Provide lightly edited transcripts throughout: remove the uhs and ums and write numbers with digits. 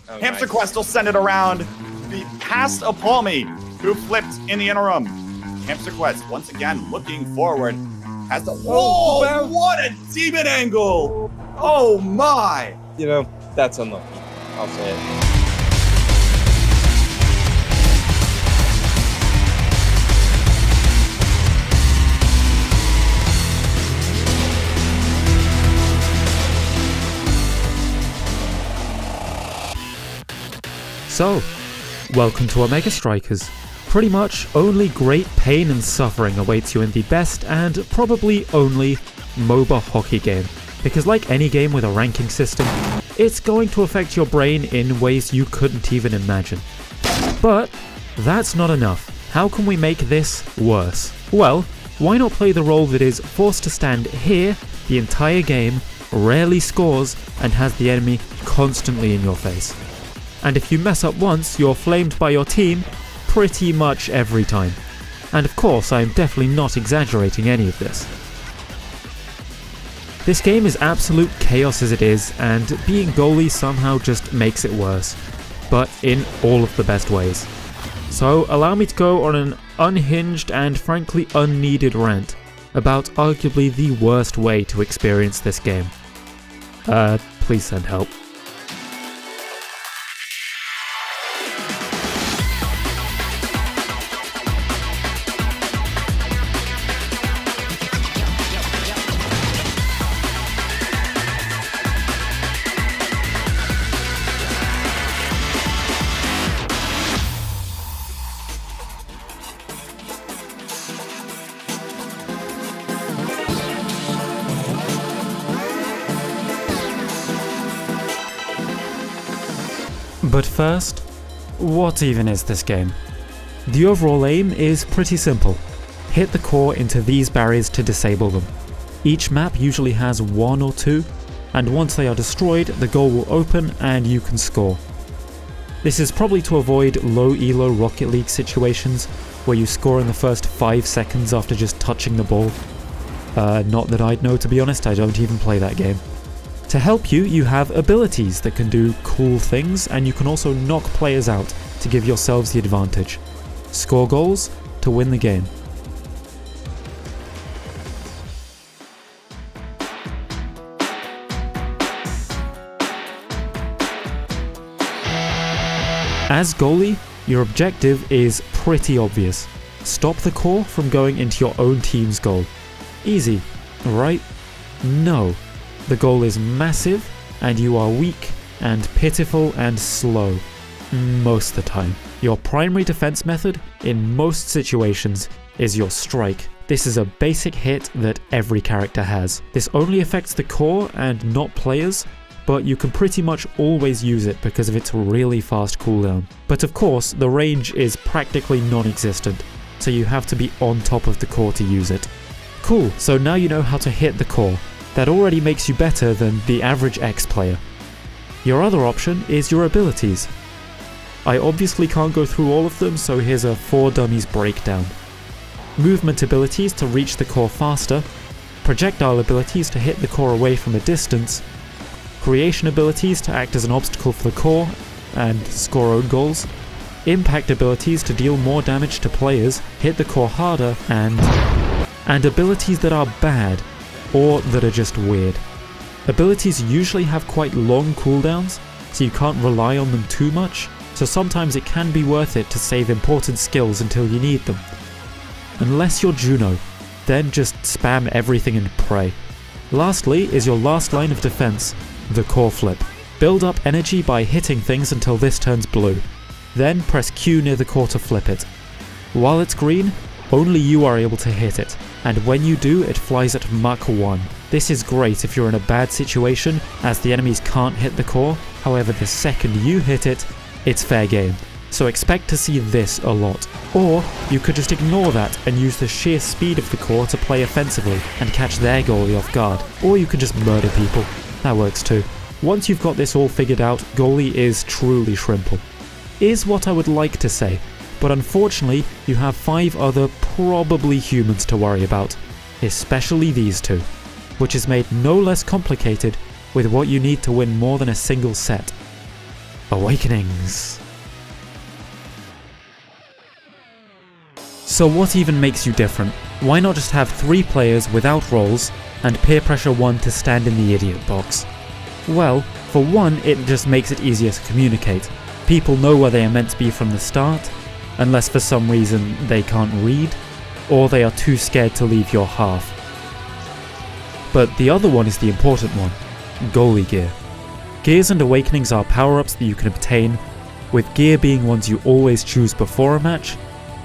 Oh, Hamster nice. Quest will send it around past a Palmy, who flipped in the interim. Hamster Quest, once again, looking forward. Has the... Whoa! Wow. What a demon angle! Oh, my! You know, that's unlucky. I'll say it. So, welcome to Omega Strikers. Pretty much only great pain and suffering awaits you in the best and probably only MOBA hockey game. Because like any game with a ranking system, it's going to affect your brain in ways you couldn't even imagine. But that's not enough. How can we make this worse? Well, why not play the role that is forced to stand here the entire game, rarely scores, and has the enemy constantly in your face? And if you mess up once, you're flamed by your team pretty much every time. And of course, I'm definitely not exaggerating any of this. This game is absolute chaos as it is, and being goalie somehow just makes it worse, but in all of the best ways. So allow me to go on an unhinged and frankly unneeded rant about arguably the worst way to experience this game. Please send help. But first, what even is this game? The overall aim is pretty simple. Hit the core into these barriers to disable them. Each map usually has one or two, and once they are destroyed, the goal will open and you can score. This is probably to avoid low elo Rocket League situations where you score in the first 5 seconds after just touching the ball. Not that I'd know, to be honest, I don't even play that game. To help you, you have abilities that can do cool things, and you can also knock players out to give yourselves the advantage. Score goals to win the game. As goalie, your objective is pretty obvious. Stop the core from going into your own team's goal. Easy, right? No. The goal is massive, and you are weak and pitiful and slow. Most of the time. Your primary defense method, in most situations, is your strike. This is a basic hit that every character has. This only affects the core and not players, but you can pretty much always use it because of its really fast cooldown. But of course, the range is practically non-existent, so you have to be on top of the core to use it. Cool, so now you know how to hit the core. That already makes you better than the average X player. Your other option is your abilities. I obviously can't go through all of them, so here's a 4 dummies breakdown. Movement abilities to reach the core faster, projectile abilities to hit the core away from a distance, creation abilities to act as an obstacle for the core and score own goals, impact abilities to deal more damage to players, hit the core harder, and abilities that are bad, or that are just weird. Abilities usually have quite long cooldowns, so you can't rely on them too much, so sometimes it can be worth it to save important skills until you need them. Unless you're Juno, then just spam everything and pray. Lastly is your last line of defense, the core flip. Build up energy by hitting things until this turns blue. Then press Q near the core to flip it. While it's green, only you are able to hit it, and when you do, it flies at Mach 1. This is great if you're in a bad situation, as the enemies can't hit the core. However, the second you hit it, it's fair game. So expect to see this a lot. Or you could just ignore that and use the sheer speed of the core to play offensively and catch their goalie off guard. Or you can just murder people. That works too. Once you've got this all figured out, goalie is truly shrimple. Is what I would like to say. But unfortunately, you have 5 other probably humans to worry about, especially these two, which is made no less complicated with what you need to win more than a single set. Awakenings. So what even makes you different? Why not just have 3 players without roles and peer pressure 1 to stand in the idiot box? Well, for one, it just makes it easier to communicate. People know where they are meant to be from the start, unless for some reason they can't read, or they are too scared to leave your half. But the other one is the important one, goalie gear. Gears and awakenings are power-ups that you can obtain, with gear being ones you always choose before a match,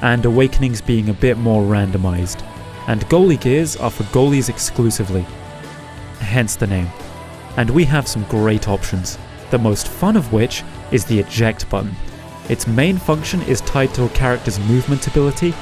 and awakenings being a bit more randomized. And goalie gears are for goalies exclusively, hence the name. And we have some great options, the most fun of which is the eject button. Its main function is tied to a character's movement ability.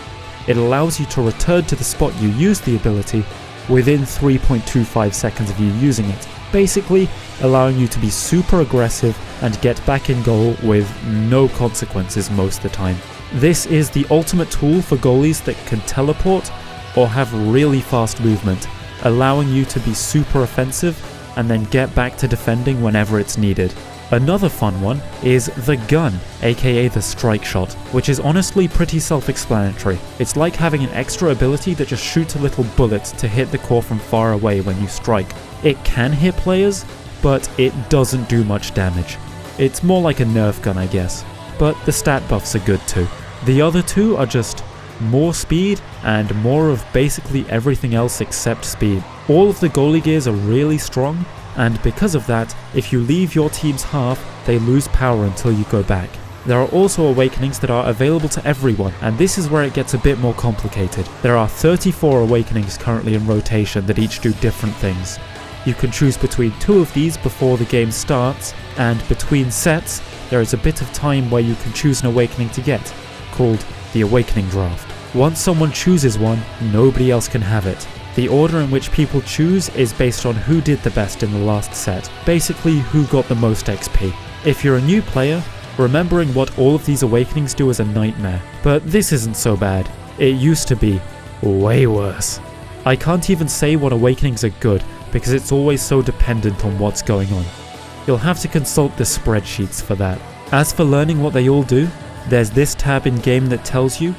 It allows you to return to the spot you used the ability within 3.25 seconds of you using it, basically allowing you to be super aggressive and get back in goal with no consequences most of the time. This is the ultimate tool for goalies that can teleport or have really fast movement, allowing you to be super offensive and then get back to defending whenever it's needed. Another fun one is the gun, aka the strike shot, which is honestly pretty self-explanatory. It's like having an extra ability that just shoots a little bullet to hit the core from far away when you strike. It can hit players, but it doesn't do much damage. It's more like a Nerf gun, I guess, but the stat buffs are good too. The other two are just more speed and more of basically everything else except speed. All of the goalie gears are really strong, and because of that, if you leave your team's half, they lose power until you go back. There are also awakenings that are available to everyone, and this is where it gets a bit more complicated. There are 34 awakenings currently in rotation that each do different things. You can choose between 2 of these before the game starts, and between sets, there is a bit of time where you can choose an awakening to get, called the Awakening Draft. Once someone chooses one, nobody else can have it. The order in which people choose is based on who did the best in the last set, basically who got the most XP. If you're a new player, remembering what all of these awakenings do is a nightmare, but this isn't so bad. It used to be way worse. I can't even say what awakenings are good, because it's always so dependent on what's going on. You'll have to consult the spreadsheets for that. As for learning what they all do, there's this tab in game that tells you,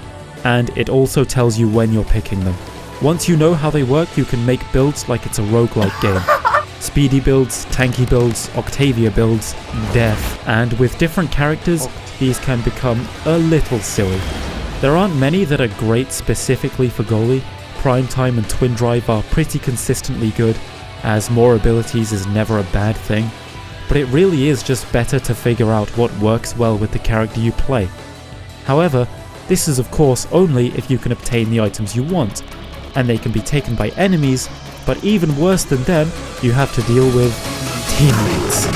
and it also tells you when you're picking them. Once you know how they work, you can make builds like it's a roguelike game. Speedy builds, tanky builds, Octavia builds, death, and with different characters, these can become a little silly. There aren't many that are great specifically for goalie. Primetime and Twin Drive are pretty consistently good, as more abilities is never a bad thing, but it really is just better to figure out what works well with the character you play. However, this is of course only if you can obtain the items you want, and they can be taken by enemies, but even worse than them, you have to deal with teammates.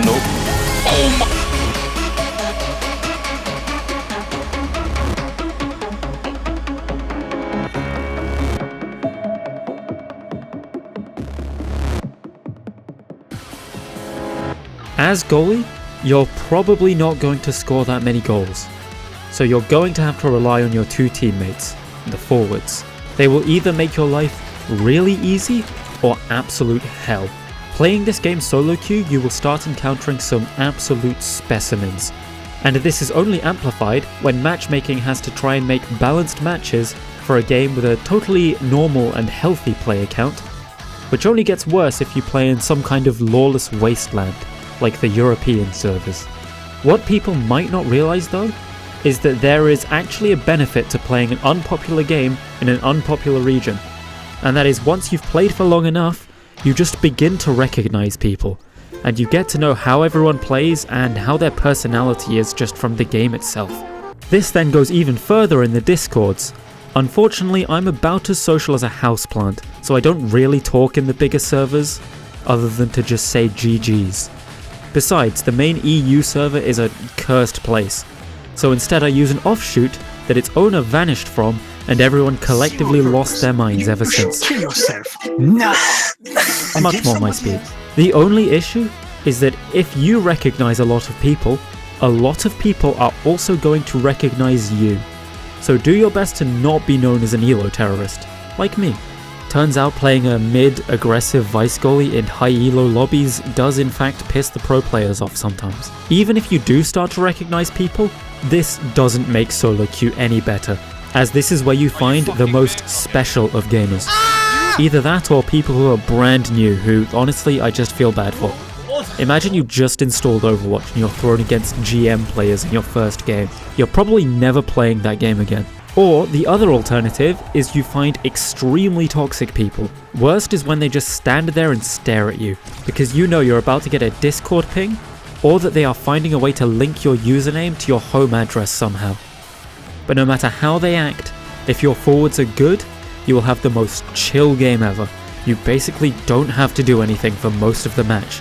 Nope. Oh my. As goalie, you're probably not going to score that many goals, so you're going to have to rely on your 2 teammates, the forwards. They will either make your life really easy or absolute hell. Playing this game solo queue, you will start encountering some absolute specimens, and this is only amplified when matchmaking has to try and make balanced matches for a game with a totally normal and healthy player count, which only gets worse if you play in some kind of lawless wasteland, like the European servers. What people might not realize though, is that there is actually a benefit to playing an unpopular game in an unpopular region, and that is once you've played for long enough, you just begin to recognize people, and you get to know how everyone plays and how their personality is just from the game itself. This then goes even further in the Discords. Unfortunately, I'm about as social as a houseplant, so I don't really talk in the bigger servers, other than to just say GG's. Besides, the main EU server is a cursed place, so instead I use an offshoot that its owner vanished from, and everyone collectively lost their minds ever since. Kill yourself now. Much more my speed. The only issue is that if you recognize a lot of people, a lot of people are also going to recognize you. So do your best to not be known as an elo terrorist, like me. Turns out playing a mid-aggressive vice goalie in high elo lobbies does in fact piss the pro players off sometimes. Even if you do start to recognize people, this doesn't make solo queue any better, as this is where you find the most special of gamers. Either that or people who are brand new, who honestly I just feel bad for. Imagine you just installed Overwatch and you're thrown against GM players in your first game. You're probably never playing that game again. Or the other alternative is you find extremely toxic people. Worst is when they just stand there and stare at you, because you know you're about to get a Discord ping, or that they are finding a way to link your username to your home address somehow. But no matter how they act, if your forwards are good, you will have the most chill game ever. You basically don't have to do anything for most of the match.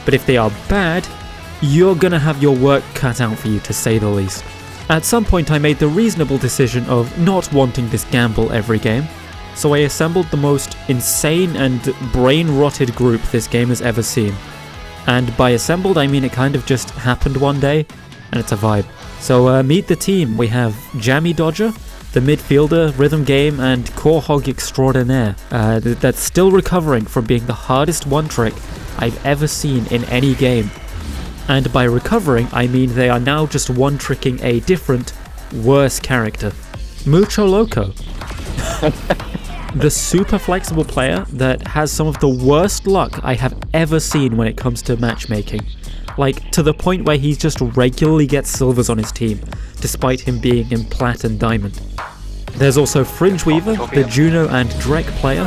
But if they are bad, you're gonna have your work cut out for you, to say the least. At some point I made the reasonable decision of not wanting this gamble every game, so I assembled the most insane and brain-rotted group this game has ever seen. And by assembled I mean it kind of just happened one day, and it's a vibe. So meet the team. We have Jammy Dodger, the midfielder, rhythm game, and core hog extraordinaire that's still recovering from being the hardest one trick I've ever seen in any game. And by recovering, I mean they are now just one-tricking a different, worse character. Mucho Loco. The super flexible player that has some of the worst luck I have ever seen when it comes to matchmaking. Like, to the point where he just regularly gets silvers on his team, despite him being in plat and diamond. There's also Fringe Weaver, the Juno and Drek player,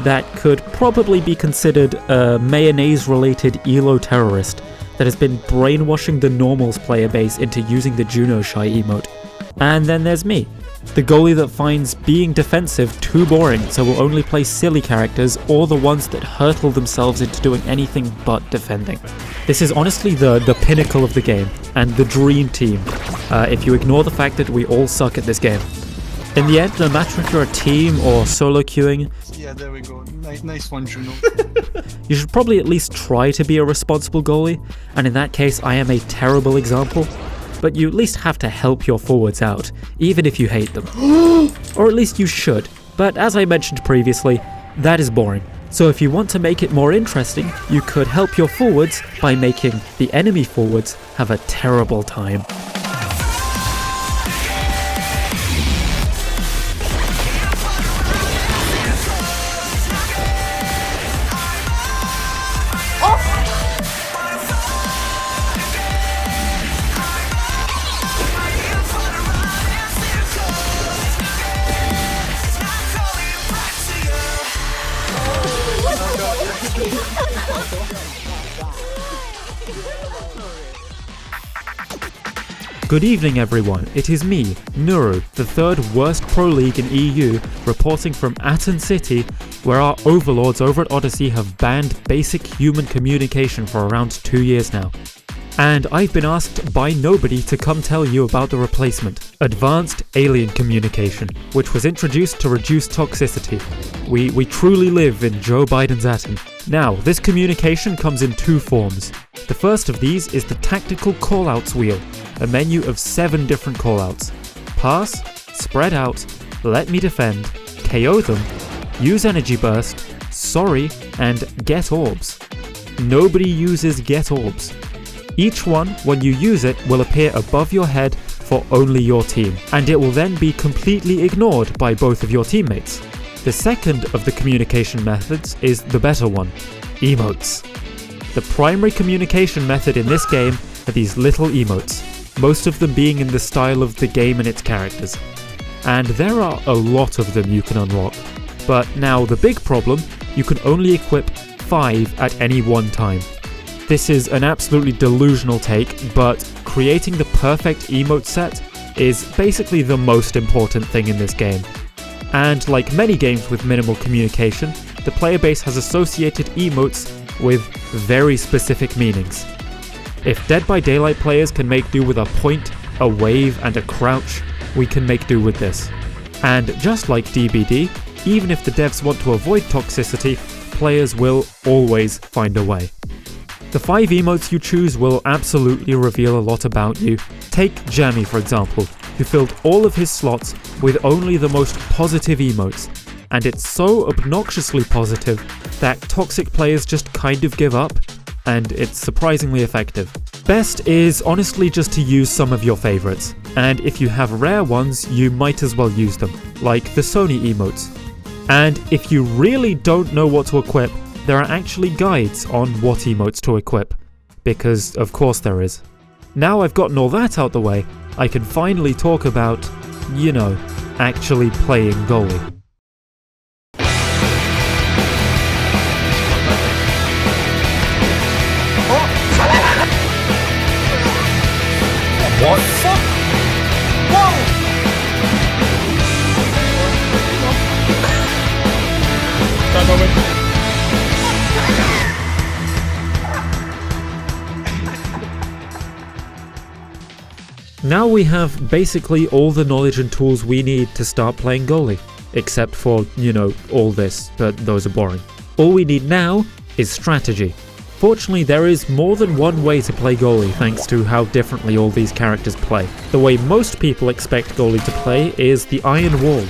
that could probably be considered a mayonnaise-related elo terrorist that has been brainwashing the normals player base into using the Juno Shy emote. And then there's me, the goalie that finds being defensive too boring, so will only play silly characters or the ones that hurtle themselves into doing anything but defending. This is honestly the pinnacle of the game, and the dream team, if you ignore the fact that we all suck at this game. In the end, no matter if you're a team or solo queuing, yeah, there we go. Nice one, Juno. you should probably at least try to be a responsible goalie, and in that case I am a terrible example, but you at least have to help your forwards out, even if you hate them. Or at least you should, but as I mentioned previously, that is boring. So if you want to make it more interesting, you could help your forwards by making the enemy forwards have a terrible time. Good evening everyone, it is me, Nuru, the third worst pro league in EU, reporting from Aten City, where our overlords over at Odyssey have banned basic human communication for around 2 years now. And I've been asked by nobody to come tell you about the replacement, Advanced Alien Communication, which was introduced to reduce toxicity. We truly live in Joe Biden's Aten. Now, this communication comes in two forms. The first of these is the Tactical Callouts wheel, a menu of 7 different callouts. Pass, Spread Out, Let Me Defend, KO Them, Use Energy Burst, Sorry, and Get Orbs. Nobody uses Get Orbs. Each one, when you use it, will appear above your head for only your team, and it will then be completely ignored by both of your teammates. The second of the communication methods is the better one, emotes. The primary communication method in this game are these little emotes, most of them being in the style of the game and its characters. And there are a lot of them you can unlock. But now the big problem, you can only equip 5 at any one time. This is an absolutely delusional take, but creating the perfect emote set is basically the most important thing in this game. And like many games with minimal communication, the player base has associated emotes with very specific meanings. If Dead by Daylight players can make do with a point, a wave, and a crouch, we can make do with this. And just like DBD, even if the devs want to avoid toxicity, players will always find a way. The 5 emotes you choose will absolutely reveal a lot about you. Take Jammy for example, who filled all of his slots with only the most positive emotes, and it's so obnoxiously positive that toxic players just kind of give up, and it's surprisingly effective. Best is honestly just to use some of your favorites, and if you have rare ones, you might as well use them, like the Sony emotes. And if you really don't know what to equip, there are actually guides on what emotes to equip, because of course there is. Now I've gotten all that out the way, I can finally talk about, you know, actually playing Goalie. What the fuck? Whoa! That moment. Now we have basically all the knowledge and tools we need to start playing Goalie. Except for, you know, all this, but those are boring. All we need now is strategy. Fortunately, there is more than one way to play Goalie thanks to how differently all these characters play. The way most people expect Goalie to play is the Iron Wall,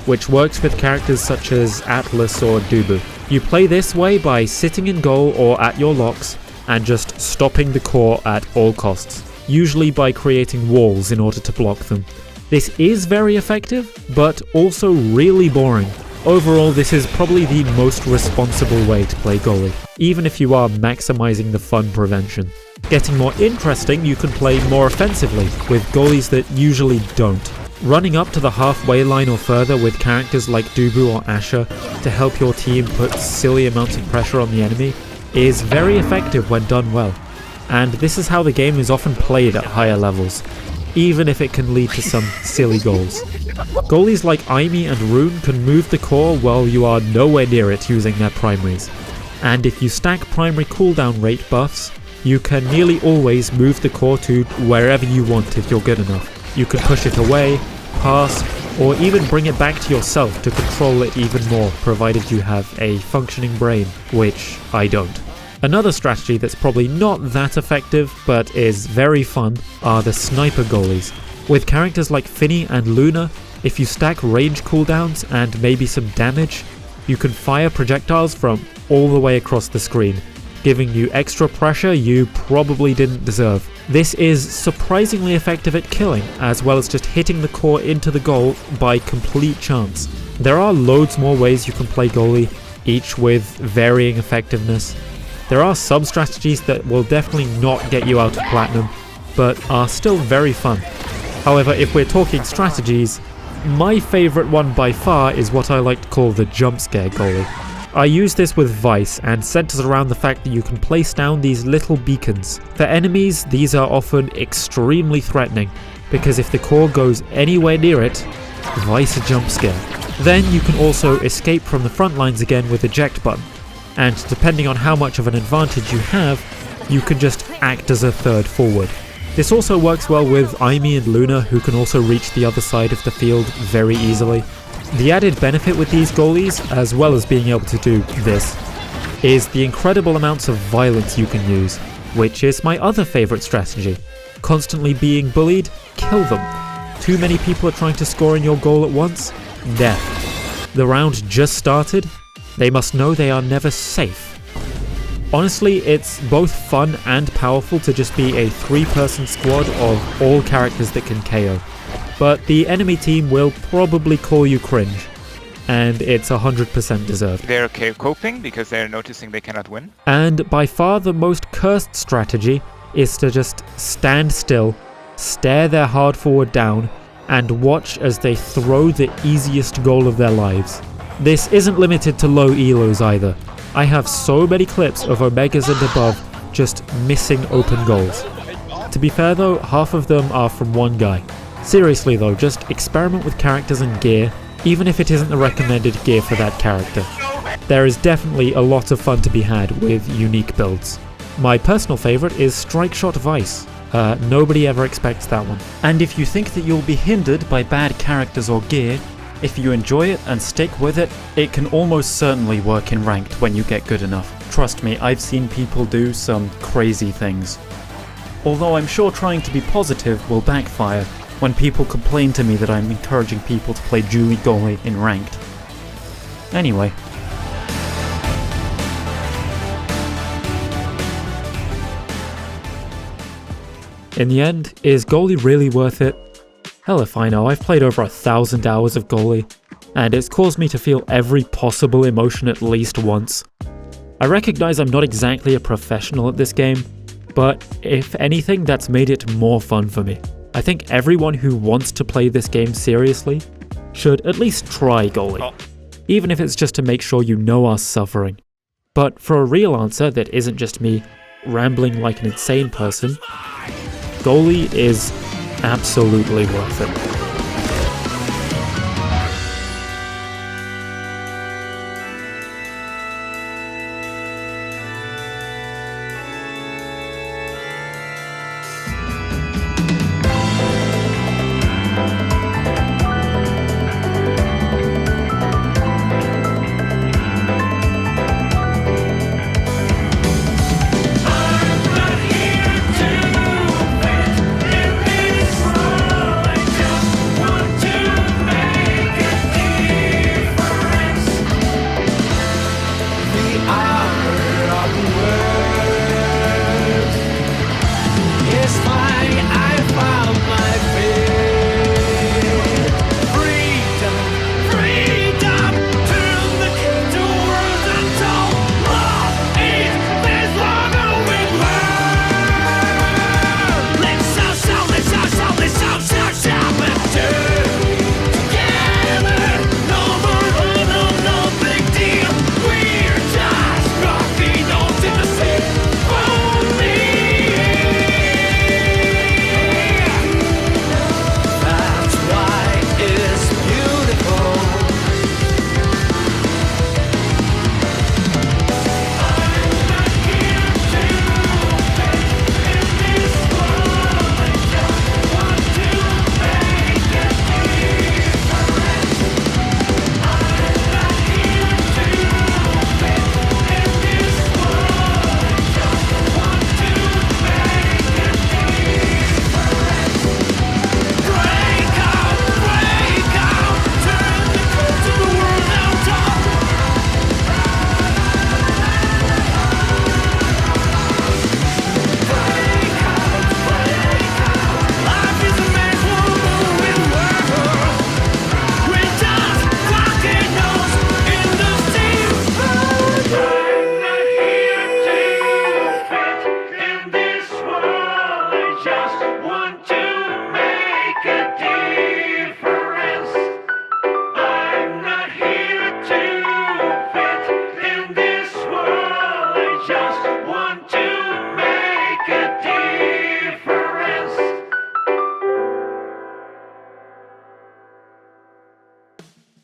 which works with characters such as Atlas or Dubu. You play this way by sitting in goal or at your locks and just stopping the core at all costs, usually by creating walls in order to block them. This is very effective, but also really boring. Overall, this is probably the most responsible way to play Goalie, even if you are maximizing the fun prevention. Getting more interesting, you can play more offensively, with goalies that usually don't. Running up to the halfway line or further with characters like Dubu or Asher to help your team put silly amounts of pressure on the enemy is very effective when done well. And this is how the game is often played at higher levels, even if it can lead to some silly goals. Goalies like Aimi and Rune can move the core while you are nowhere near it using their primaries. And if you stack primary cooldown rate buffs, you can nearly always move the core to wherever you want if you're good enough. You can push it away, pass, or even bring it back to yourself to control it even more, provided you have a functioning brain, which I don't. Another strategy that's probably not that effective, but is very fun, are the sniper goalies. With characters like Finny and Luna, if you stack range cooldowns and maybe some damage, you can fire projectiles from all the way across the screen, giving you extra pressure you probably didn't deserve. This is surprisingly effective at killing, as well as just hitting the core into the goal by complete chance. There are loads more ways you can play Goalie, each with varying effectiveness. There are sub-strategies that will definitely not get you out of Platinum, but are still very fun. However, if we're talking strategies, my favourite one by far is what I like to call the jump scare Goalie. I use this with Vice and centers around the fact that you can place down these little beacons. For enemies, these are often extremely threatening, because if the core goes anywhere near it, Vice a jump scare. Then you can also escape from the front lines again with eject button, and depending on how much of an advantage you have, you can just act as a third forward. This also works well with Aimi and Luna, who can also reach the other side of the field very easily. The added benefit with these goalies, as well as being able to do this, is the incredible amounts of violence you can use, which is my other favourite strategy. Constantly being bullied, kill them. Too many people are trying to score in your goal at once, death. The round just started, they must know they are never safe. Honestly, it's both fun and powerful to just be a 3-person squad of all characters that can KO. But the enemy team will probably call you cringe, and it's 100% deserved. They're okay coping because they're noticing they cannot win. And by far the most cursed strategy is to just stand still, stare their hard forward down, and watch as they throw the easiest goal of their lives. This isn't limited to low elos either. I have so many clips of Omegas and above just missing open goals. To be fair though, half of them are from one guy. Seriously though, just experiment with characters and gear, even if it isn't the recommended gear for that character. There is definitely a lot of fun to be had with unique builds. My personal favourite is Strike Shot Vice. Nobody ever expects that one. And if you think that you'll be hindered by bad characters or gear, If you enjoy it and stick with it, it can almost certainly work in ranked when you get good enough. Trust me, I've seen people do some crazy things. Although I'm sure trying to be positive will backfire when people complain to me that I'm encouraging people to play Goalie in ranked. Anyway. In the end, is Goalie really worth it? Hell if I know, I've played over 1,000 hours of Goalie, and it's caused me to feel every possible emotion at least once. I recognize I'm not exactly a professional at this game, but if anything, that's made it more fun for me. I think everyone who wants to play this game seriously should at least try Goalie, even if it's just to make sure you know our suffering. But for a real answer that isn't just me rambling like an insane person, Goalie is absolutely worth it.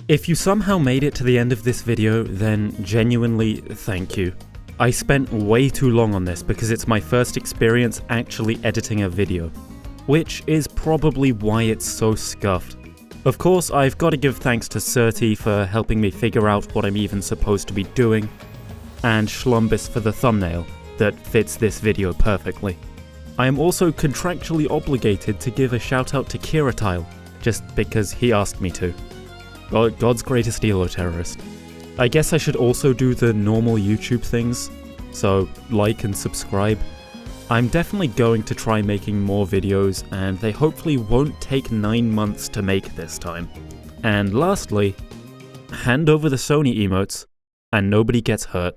If you somehow made it to the end of this video, then genuinely thank you. I spent way too long on this because it's my first experience actually editing a video, which is probably why it's so scuffed. Of course, I've got to give thanks to Certi for helping me figure out what I'm even supposed to be doing, and Shlumbis for the thumbnail that fits this video perfectly. I am also contractually obligated to give a shout out to Kiratile, just because he asked me to. God's greatest elo terrorist. I guess I should also do the normal YouTube things, so like and subscribe. I'm definitely going to try making more videos, and they hopefully won't take 9 months to make this time. And lastly, hand over the Sony emotes, and nobody gets hurt.